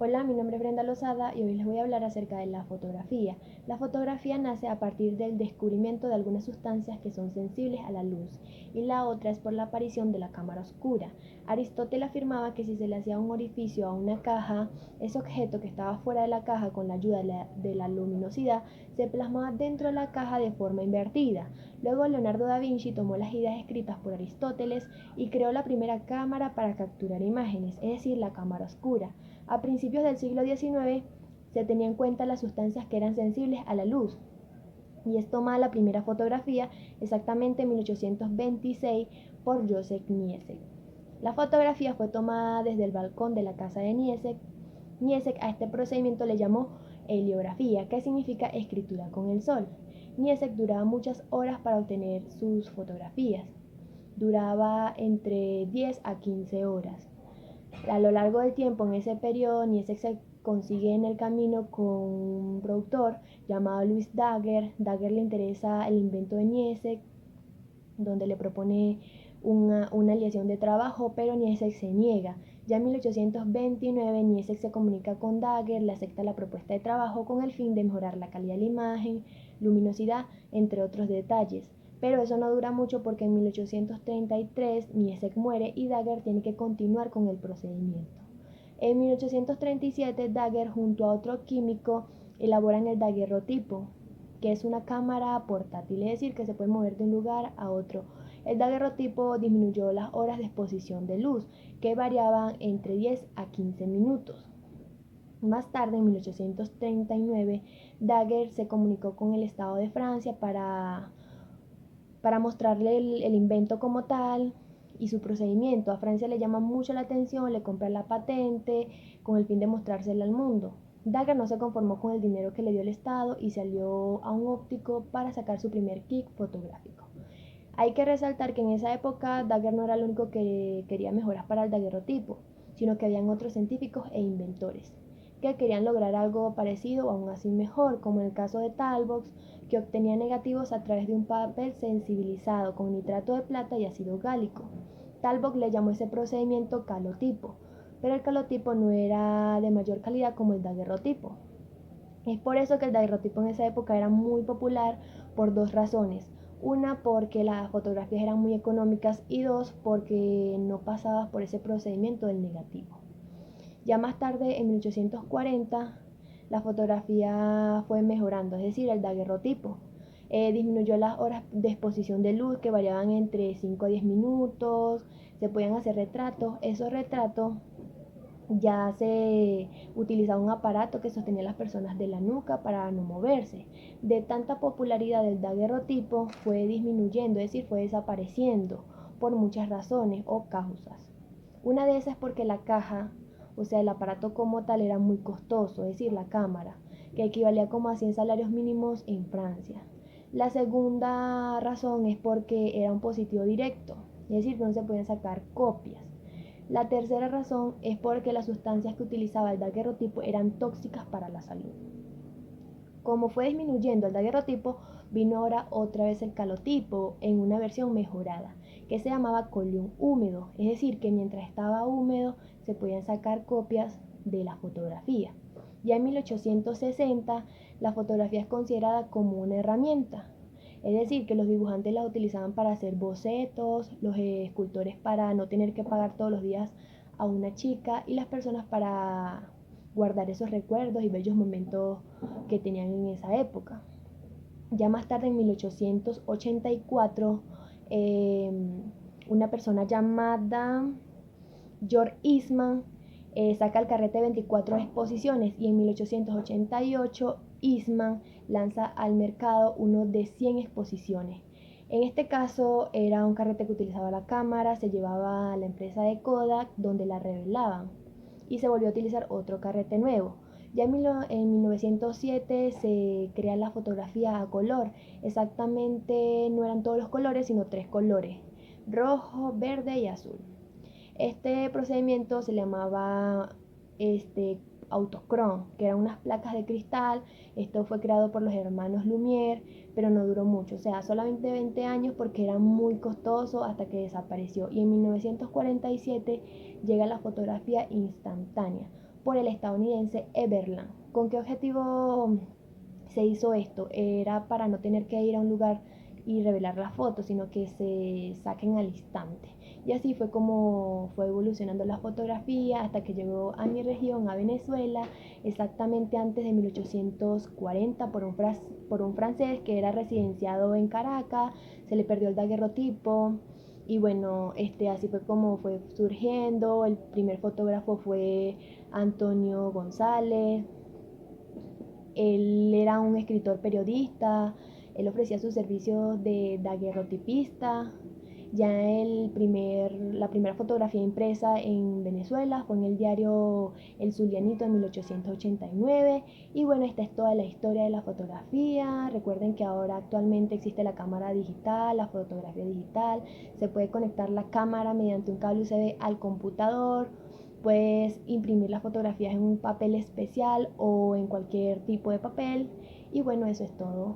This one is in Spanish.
Hola, mi nombre es Brenda Lozada y hoy les voy a hablar acerca de la fotografía. La fotografía nace a partir del descubrimiento de algunas sustancias que son sensibles a la luz y la otra es por la aparición de la cámara oscura. Aristóteles afirmaba que si se le hacía un orificio a una caja, ese objeto que estaba fuera de la caja con la ayuda de la luminosidad se plasmaba dentro de la caja de forma invertida. Luego Leonardo da Vinci tomó las ideas escritas por Aristóteles y creó la primera cámara para capturar imágenes, es decir, la cámara oscura. A principios del siglo XIX se tenía en cuenta las sustancias que eran sensibles a la luz y es tomada la primera fotografía exactamente en 1826 por Joseph Niesek. La fotografía fue tomada desde el balcón de la casa de Niesek. Niesek a este procedimiento le llamó heliografía, que significa escritura con el sol. Niesek duraba muchas horas para obtener sus fotografías. Duraba entre 10 a 15 horas. A lo largo del tiempo, en ese periodo, Niesek se consigue en el camino con un productor llamado Louis Daguerre. Daguerre le interesa el invento de Niesek, donde le propone una aliación de trabajo, pero Niesek se niega. Ya en 1829, Niesek se comunica con Daguerre, le acepta la propuesta de trabajo con el fin de mejorar la calidad de la imagen, luminosidad, entre otros detalles. Pero eso no dura mucho porque en 1833 Niesek muere y Daguerre tiene que continuar con el procedimiento. En 1837, Daguerre junto a otro químico elaboran el daguerrotipo, que es una cámara portátil, es decir, que se puede mover de un lugar a otro. El daguerrotipo disminuyó las horas de exposición de luz, que variaban entre 10 a 15 minutos. Más tarde, en 1839, Daguerre se comunicó con el Estado de Francia para mostrarle el invento como tal y su procedimiento. A Francia le llama mucho la atención, le compra la patente con el fin de mostrársela al mundo. Daguerre no se conformó con el dinero que le dio el Estado y salió a un óptico para sacar su primer kit fotográfico. Hay que resaltar que en esa época Daguerre no era el único que quería mejoras para el daguerrotipo, sino que habían otros científicos e inventores que querían lograr algo parecido o aún así mejor, como en el caso de Talbot, que obtenía negativos a través de un papel sensibilizado con nitrato de plata y ácido gálico. Talbot le llamó ese procedimiento calotipo, pero el calotipo no era de mayor calidad como el daguerrotipo. Es por eso que el daguerrotipo en esa época era muy popular por dos razones. Una, porque las fotografías eran muy económicas y dos, porque no pasabas por ese procedimiento del negativo. Ya más tarde, en 1840, la fotografía fue mejorando, es decir, el daguerrotipo. Disminuyó las horas de exposición de luz que variaban entre 5 a 10 minutos, se podían hacer retratos. Esos retratos ya se utilizaba un aparato que sostenía a las personas de la nuca para no moverse. De tanta popularidad del daguerrotipo fue disminuyendo, es decir, fue desapareciendo por muchas razones o causas. Una de esas es porque la caja, o sea, el aparato como tal era muy costoso, es decir, la cámara, que equivalía como a 100 salarios mínimos en Francia. La segunda razón es porque era un positivo directo, es decir, no se podían sacar copias. La tercera razón es porque las sustancias que utilizaba el daguerrotipo eran tóxicas para la salud. Como fue disminuyendo el daguerrotipo, vino ahora otra vez el calotipo en una versión mejorada, que se llamaba colium húmedo, es decir, que mientras estaba húmedo se podían sacar copias de la fotografía. Ya en 1860 la fotografía es considerada como una herramienta, es decir, que los dibujantes la utilizaban para hacer bocetos, los escultores para no tener que pagar todos los días a una chica y las personas para guardar esos recuerdos y bellos momentos que tenían en esa época. Ya más tarde, en 1884, eh, una persona llamada George Eastman saca el carrete de 24 exposiciones y en 1888 Eastman lanza al mercado uno de 100 exposiciones. En este caso era un carrete que utilizaba la cámara, se llevaba a la empresa de Kodak donde la revelaban y se volvió a utilizar otro carrete nuevo. Ya en 1907 se crea la fotografía a color. Exactamente no eran todos los colores, sino 3 colores: rojo, verde y azul. Este procedimiento se llamaba autocrom, que eran unas placas de cristal. Esto fue creado por los hermanos Lumière, pero no duró mucho, o sea, solamente 20 años porque era muy costoso hasta que desapareció. Y en 1947 llega la fotografía instantánea. por el estadounidense Everland. ¿Con qué objetivo se hizo esto? Era para no tener que ir a un lugar y revelar las fotos, sino que se saquen al instante. Y así fue como fue evolucionando la fotografía hasta que llegó a mi región, a Venezuela, exactamente antes de 1840 por un francés que era residenciado en Caracas. Se le perdió el daguerrotipo. Y bueno, así fue como fue surgiendo. El primer fotógrafo fue Antonio González. Él era un escritor periodista, él ofrecía sus servicios de daguerrotipista. Ya la primera fotografía impresa en Venezuela fue en el diario El Zulianito en 1889. Y bueno, esta es toda la historia de la fotografía. Recuerden que ahora actualmente existe la cámara digital, la fotografía digital. Se puede conectar la cámara mediante un cable USB al computador. Puedes imprimir las fotografías en un papel especial o en cualquier tipo de papel. Y bueno, eso es todo.